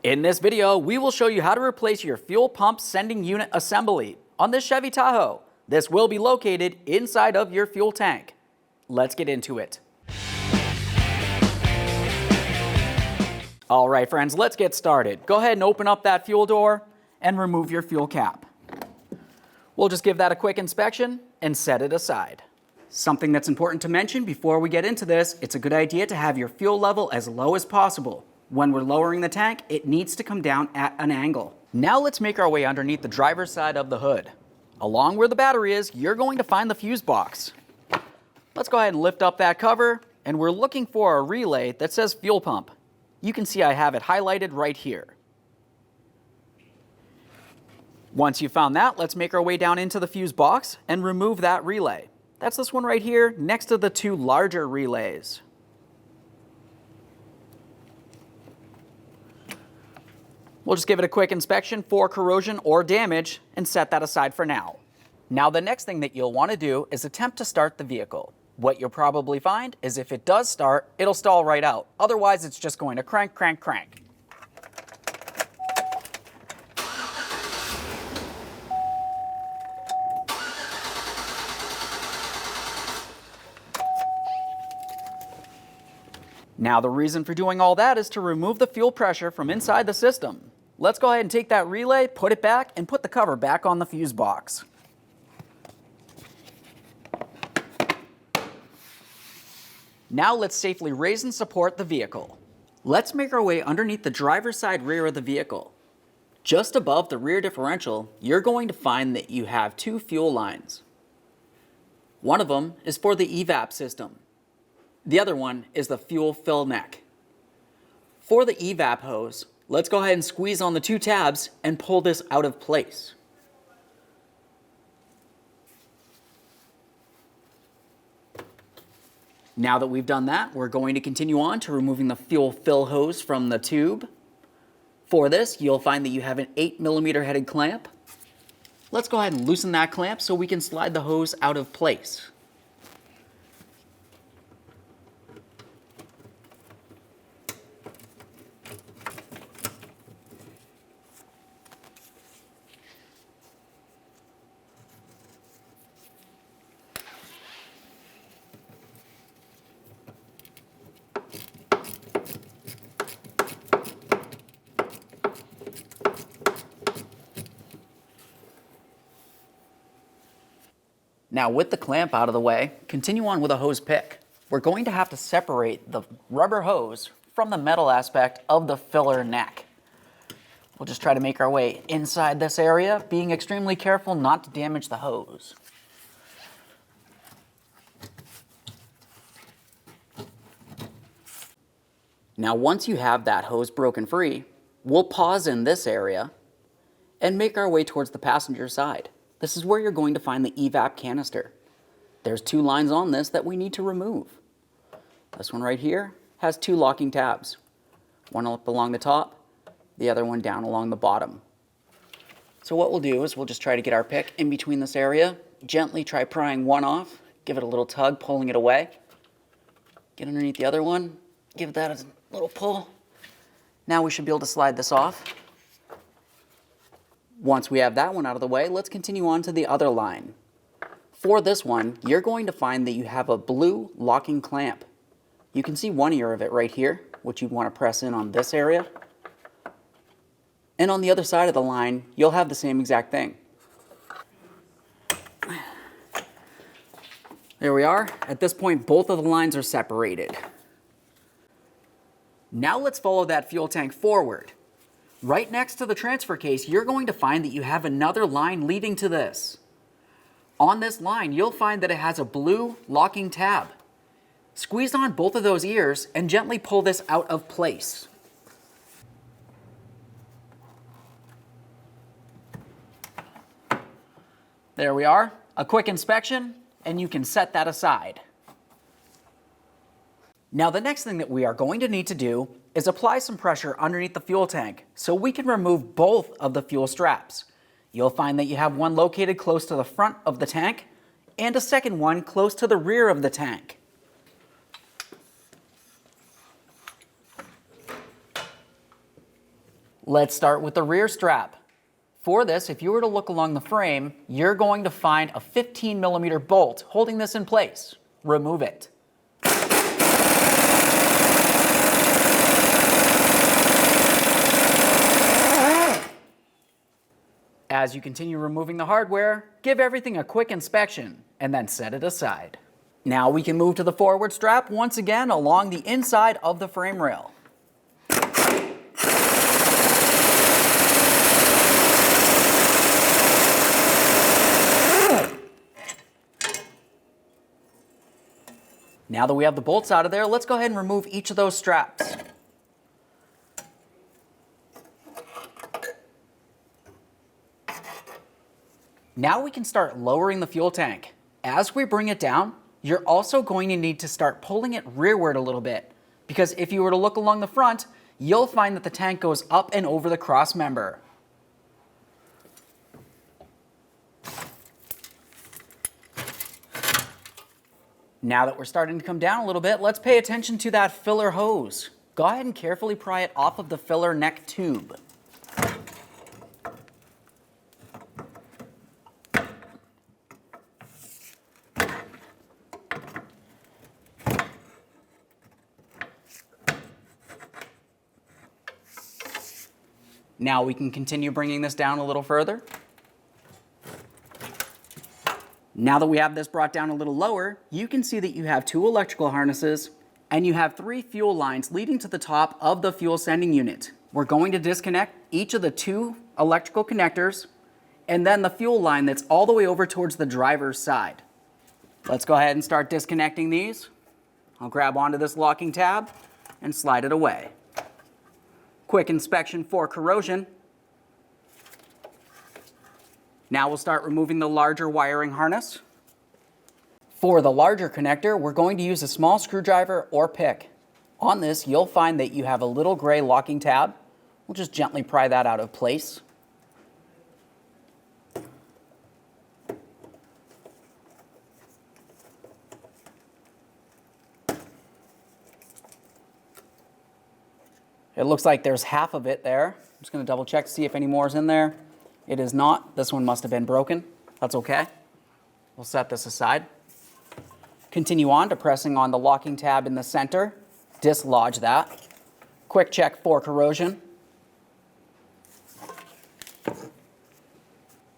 In this video, we will show you how to replace your fuel pump sending unit assembly on this Chevy Tahoe. This will be located inside of your fuel tank. Let's get into it. All right, friends, let's get started. Go ahead and open up that fuel door and remove your fuel cap. We'll just give that a quick inspection and set it aside. Something that's important to mention before we get into this, it's a good idea to have your fuel level as low as possible. When we're lowering the tank, it needs to come down at an angle. Now let's make our way underneath the driver's side of the hood. Along where the battery is, you're going to find the fuse box. Let's go ahead and lift up that cover, and we're looking for a relay that says fuel pump. You can see I have it highlighted right here. Once you've found that, let's make our way down into the fuse box and remove that relay. That's this one right here, next to the two larger relays. We'll just give it a quick inspection for corrosion or damage and set that aside for now. Now the next thing that you'll want to do is attempt to start the vehicle. What you'll probably find is if it does start, it'll stall right out. Otherwise, it's just going to crank, crank, crank. Now the reason for doing all that is to remove the fuel pressure from inside the system. Let's go ahead and take that relay, put it back, and put the cover back on the fuse box. Now let's safely raise and support the vehicle. Let's make our way underneath the driver's side rear of the vehicle. Just above the rear differential, you're going to find that you have two fuel lines. One of them is for the evap system. The other one is the fuel fill neck. For the evap hose, let's go ahead and squeeze on the two tabs and pull this out of place. Now that we've done that, we're going to continue on to removing the fuel fill hose from the tube. For this, you'll find that you have an 8mm headed clamp. Let's go ahead and loosen that clamp so we can slide the hose out of place. Now with the clamp out of the way, continue on with a hose pick. We're going to have to separate the rubber hose from the metal aspect of the filler neck. We'll just try to make our way inside this area, being extremely careful not to damage the hose. Now once you have that hose broken free, we'll pause in this area and make our way towards the passenger side. This is where you're going to find the evap canister. There's two lines on this that we need to remove. This one right here has two locking tabs. One up along the top, the other one down along the bottom. So what we'll do is we'll just try to get our pick in between this area, gently try prying one off, give it a little tug, pulling it away. Get underneath the other one, give that a little pull. Now we should be able to slide this off. Once we have that one out of the way, let's continue on to the other line. For this one, you're going to find that you have a blue locking clamp. You can see one ear of it right here, which you'd want to press in on this area. And on the other side of the line, you'll have the same exact thing. There we are. At this point, both of the lines are separated. Now let's follow that fuel tank forward. Right next to the transfer case, you're going to find that you have another line leading to this. On this line, you'll find that it has a blue locking tab. Squeeze on both of those ears and gently pull this out of place. There we are. A quick inspection, and you can set that aside. Now the next thing that we are going to need to do is apply some pressure underneath the fuel tank so we can remove both of the fuel straps. You'll find that you have one located close to the front of the tank and a second one close to the rear of the tank. Let's start with the rear strap. For this, if you were to look along the frame, you're going to find a 15mm bolt holding this in place. Remove it. As you continue removing the hardware, give everything a quick inspection and then set it aside. Now we can move to the forward strap once again along the inside of the frame rail. Now that we have the bolts out of there, let's go ahead and remove each of those straps. Now we can start lowering the fuel tank. As we bring it down, you're also going to need to start pulling it rearward a little bit, because if you were to look along the front, you'll find that the tank goes up and over the cross member. Now that we're starting to come down a little bit, let's pay attention to that filler hose. Go ahead and carefully pry it off of the filler neck tube. Now we can continue bringing this down a little further. Now that we have this brought down a little lower, you can see that you have 2 electrical harnesses and you have 3 fuel lines leading to the top of the fuel sending unit. We're going to disconnect each of the 2 electrical connectors and then the fuel line that's all the way over towards the driver's side. Let's go ahead and start disconnecting these. I'll grab onto this locking tab and slide it away. Quick inspection for corrosion. Now we'll start removing the larger wiring harness. For the larger connector, we're going to use a small screwdriver or pick. On this, you'll find that you have a little gray locking tab. We'll just gently pry that out of place. It looks like there's half of it there. I'm just going to double check to see if any more is in there. It is not. This one must have been broken. That's okay. We'll set this aside. Continue on to pressing on the locking tab in the center. Dislodge that. Quick check for corrosion.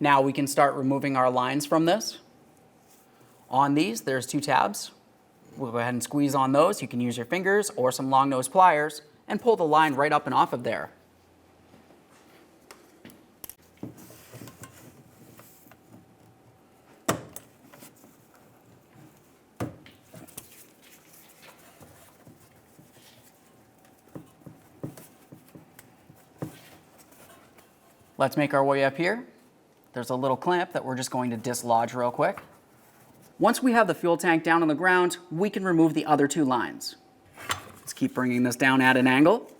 Now we can start removing our lines from this. On these, there's 2 tabs. We'll go ahead and squeeze on those. You can use your fingers or some long nose pliers and pull the line right up and off of there. Let's make our way up here. There's a little clamp that we're just going to dislodge real quick. Once we have the fuel tank down on the ground, we can remove the other 2 lines. Let's keep bringing this down at an angle.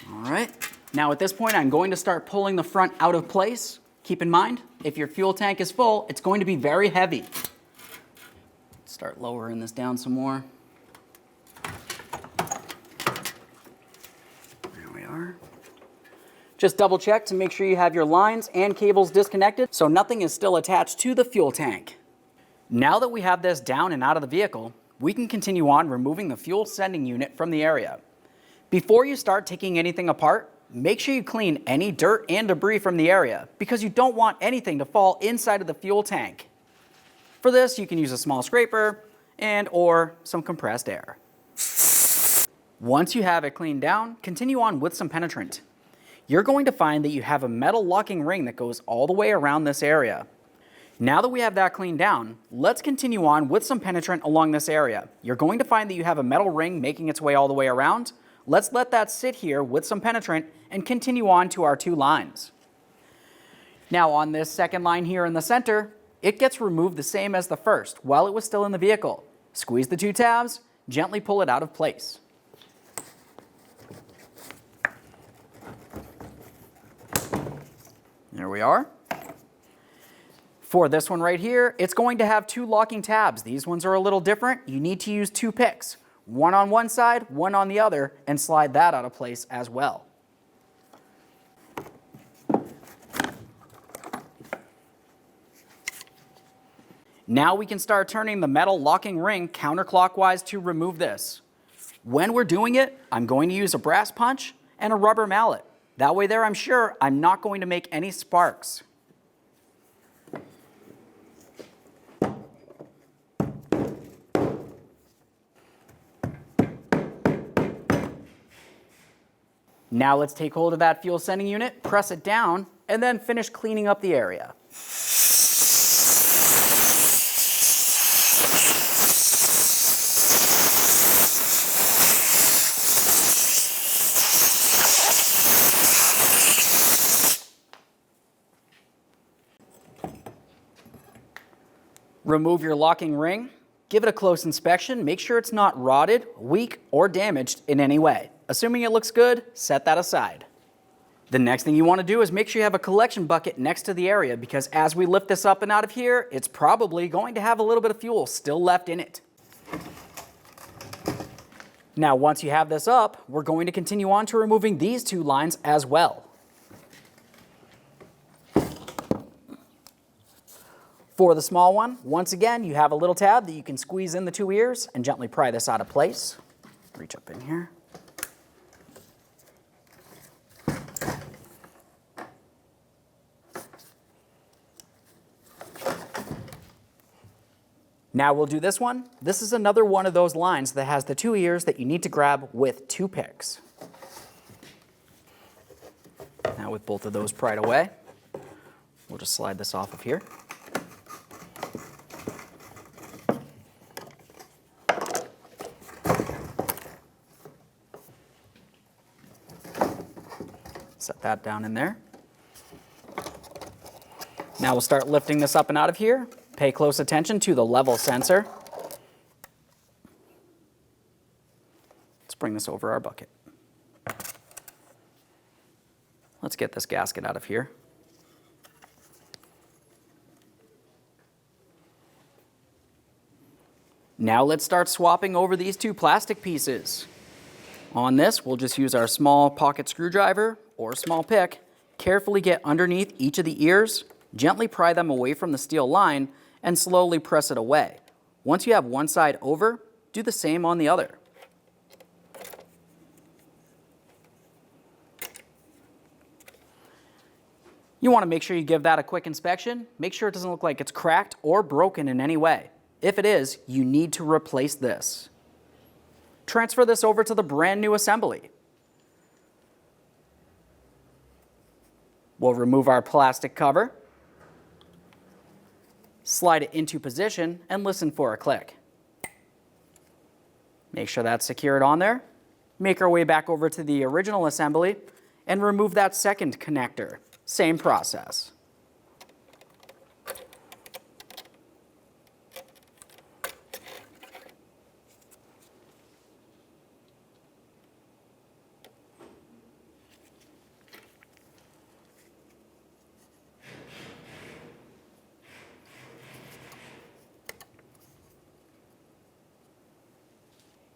All right. Now at this point, I'm going to start pulling the front out of place. Keep in mind, if your fuel tank is full, it's going to be very heavy. Start lowering this down some more. There we are. Just double check to make sure you have your lines and cables disconnected so nothing is still attached to the fuel tank. Now that we have this down and out of the vehicle, we can continue on removing the fuel sending unit from the area. Before you start taking anything apart, make sure you clean any dirt and debris from the area because you don't want anything to fall inside of the fuel tank. For this, you can use a small scraper and or some compressed air. Once you have it cleaned down, continue on with some penetrant. You're going to find that you have a metal locking ring that goes all the way around this area. Now that we have that cleaned down, let's continue on with some penetrant along this area. You're going to find that you have a metal ring making its way all the way around. Let's let that sit here with some penetrant and continue on to our 2 lines. Now on this second line here in the center, it gets removed the same as the first while it was still in the vehicle. Squeeze the 2 tabs, gently pull it out of place. There we are. For this one right here, it's going to have 2 locking tabs. These ones are a little different. You need to use 2 picks, one on one side, one on the other, and slide that out of place as well. Now we can start turning the metal locking ring counterclockwise to remove this. When we're doing it, I'm going to use a brass punch and a rubber mallet. That way there I'm sure I'm not going to make any sparks. Now let's take hold of that fuel sending unit, press it down, and then finish cleaning up the area. Remove your locking ring, give it a close inspection, make sure it's not rotted, weak, or damaged in any way. Assuming it looks good, set that aside. The next thing you want to do is make sure you have a collection bucket next to the area, because as we lift this up and out of here, it's probably going to have a little bit of fuel still left in it. Now once you have this up, we're going to continue on to removing these 2 lines as well. For the small one, once again, you have a little tab that you can squeeze in the 2 ears and gently pry this out of place. Reach up in here. Now we'll do this one. This is another one of those lines that has the 2 ears that you need to grab with 2 picks. Now with both of those pried away, we'll just slide this off of here. Set that down in there. Now we'll start lifting this up and out of here. Pay close attention to the level sensor. Let's bring this over our bucket. Let's get this gasket out of here. Now let's start swapping over these 2 plastic pieces. On this, we'll just use our small pocket screwdriver or small pick, carefully get underneath each of the ears, gently pry them away from the steel line, and slowly press it away. Once you have one side over, do the same on the other. You want to make sure you give that a quick inspection. Make sure it doesn't look like it's cracked or broken in any way. If it is, you need to replace this. Transfer this over to the brand new assembly. We'll remove our plastic cover, slide it into position, and listen for a click. Make sure that's secured on there. Make our way back over to the original assembly and remove that second connector. Same process.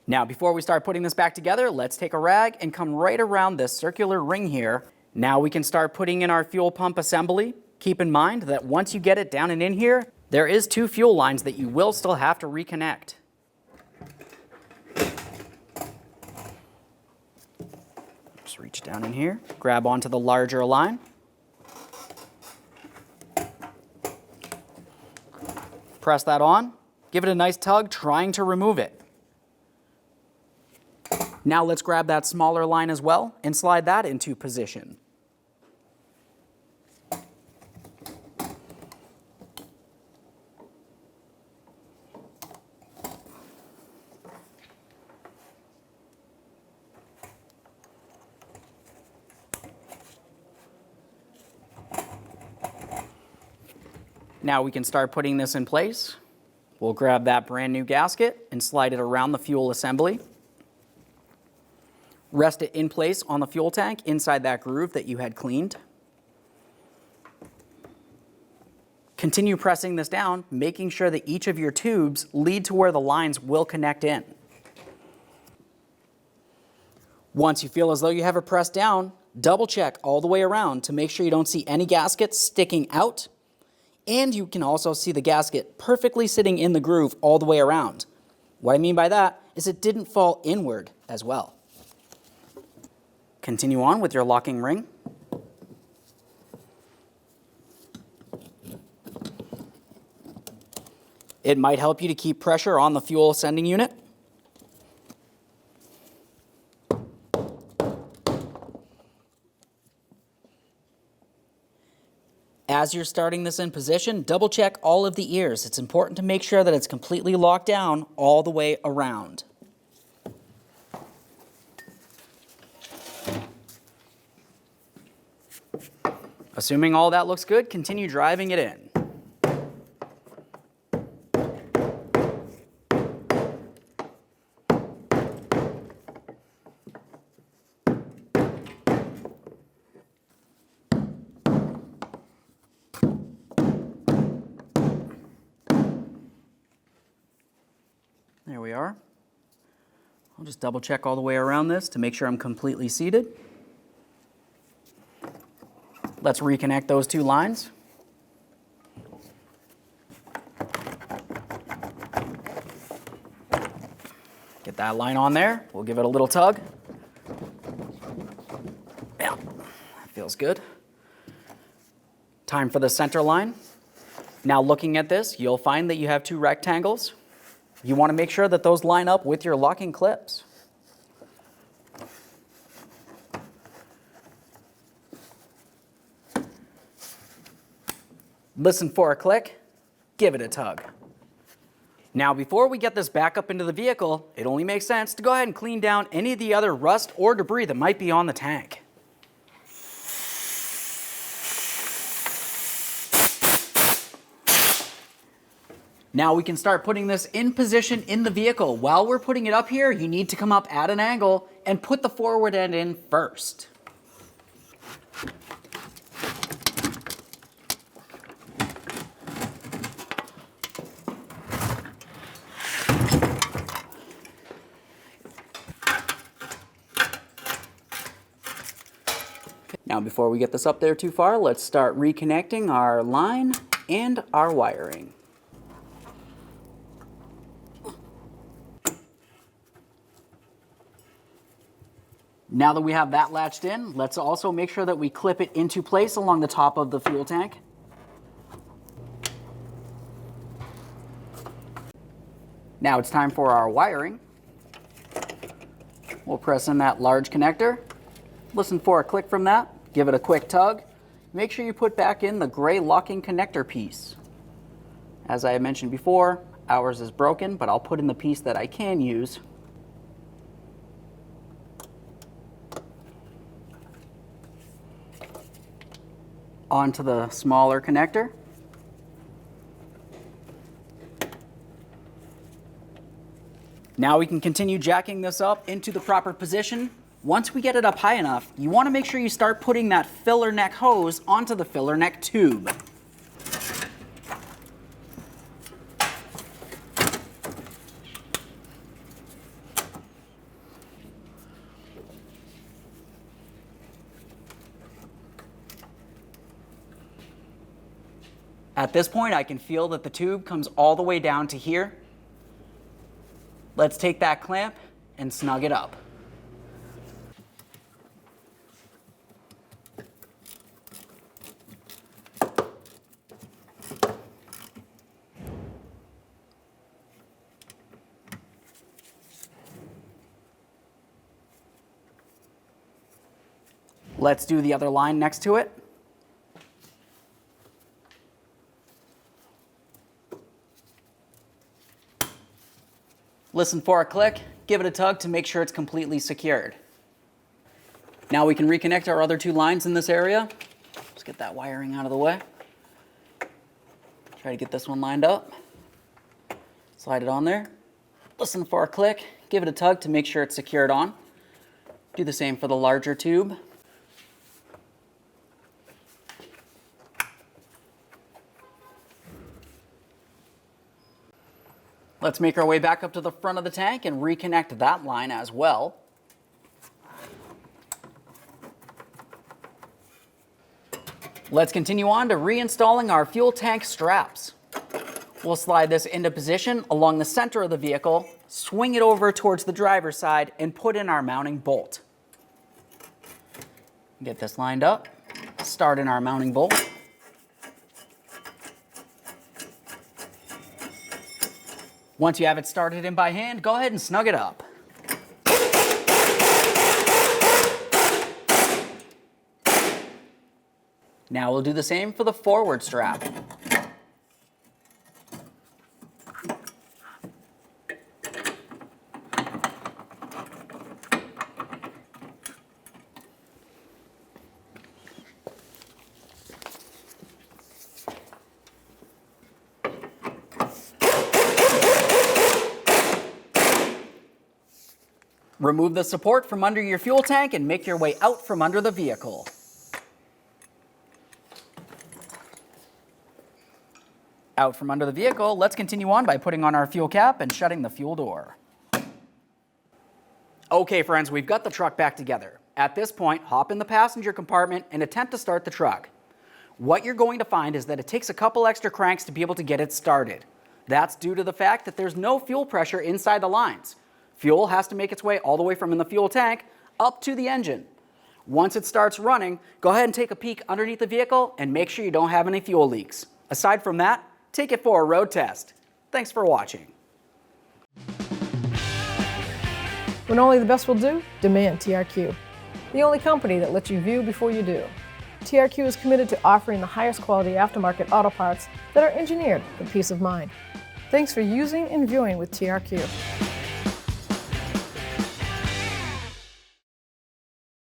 Now, before we start putting this back together, let's take a rag and come right around this circular ring here. Now we can start putting in our fuel pump assembly. Keep in mind that once you get it down and in here, there is 2 fuel lines that you will still have to reconnect. Just reach down in here, grab onto the larger line. Press that on, give it a nice tug, trying to remove it. Now let's grab that smaller line as well and slide that into position. Now we can start putting this in place. We'll grab that brand new gasket and slide it around the fuel assembly. Rest it in place on the fuel tank inside that groove that you had cleaned. Continue pressing this down, making sure that each of your tubes lead to where the lines will connect in. Once you feel as though you have it pressed down, double check all the way around to make sure you don't see any gaskets sticking out, and you can also see the gasket perfectly sitting in the groove all the way around. What I mean by that is it didn't fall inward as well. Continue on with your locking ring. It might help you to keep pressure on the fuel sending unit. As you're starting this in position, double check all of the ears. It's important to make sure that it's completely locked down all the way around. Assuming all that looks good, continue driving it in. There we are. I'll just double check all the way around this to make sure I'm completely seated. Let's reconnect those two lines. Get that line on there. We'll give it a little tug. Yeah, that feels good. Time for the center line. Now looking at this, you'll find that you have two rectangles. You want to make sure that those line up with your locking clips. Listen for a click, give it a tug. Now before we get this back up into the vehicle, it only makes sense to go ahead and clean down any of the other rust or debris that might be on the tank. Now we can start putting this in position in the vehicle. While we're putting it up here, you need to come up at an angle and put the forward end in first. Now before we get this up there too far, let's start reconnecting our line and our wiring. Now that we have that latched in, let's also make sure that we clip it into place along the top of the fuel tank. Now it's time for our wiring. We'll press in that large connector. Listen for a click from that. Give it a quick tug. Make sure you put back in the gray locking connector piece. As I mentioned before, ours is broken, but I'll put in the piece that I can use. Onto the smaller connector. Now we can continue jacking this up into the proper position. Once we get it up high enough, you want to make sure you start putting that filler neck hose onto the filler neck tube. At this point, I can feel that the tube comes all the way down to here. Let's take that clamp and snug it up. Let's do the other line next to it. Listen for a click, give it a tug to make sure it's completely secured. Now we can reconnect our other two lines in this area. Let's get that wiring out of the way. Try to get this one lined up. Slide it on there. Listen for a click, give it a tug to make sure it's secured on. Do the same for the larger tube. Let's make our way back up to the front of the tank and reconnect that line as well. Let's continue on to reinstalling our fuel tank straps. We'll slide this into position along the center of the vehicle, swing it over towards the driver's side, and put in our mounting bolt. Get this lined up, start in our mounting bolt. Once you have it started in by hand, go ahead and snug it up. Now we'll do the same for the forward strap. Remove the support from under your fuel tank and make your way out from under the vehicle. Out from under the vehicle, let's continue on by putting on our fuel cap and shutting the fuel door. Okay friends, we've got the truck back together. At this point, hop in the passenger compartment and attempt to start the truck. What you're going to find is that it takes a couple extra cranks to be able to get it started. That's due to the fact that there's no fuel pressure inside the lines. Fuel has to make its way all the way from in the fuel tank up to the engine. Once it starts running, go ahead and take a peek underneath the vehicle and make sure you don't have any fuel leaks. Aside from that, take it for a road test. Thanks for watching. When only the best will do, demand TRQ. The only company that lets you view before you do. TRQ is committed to offering the highest quality aftermarket auto parts that are engineered for peace of mind. Thanks for using and viewing with TRQ.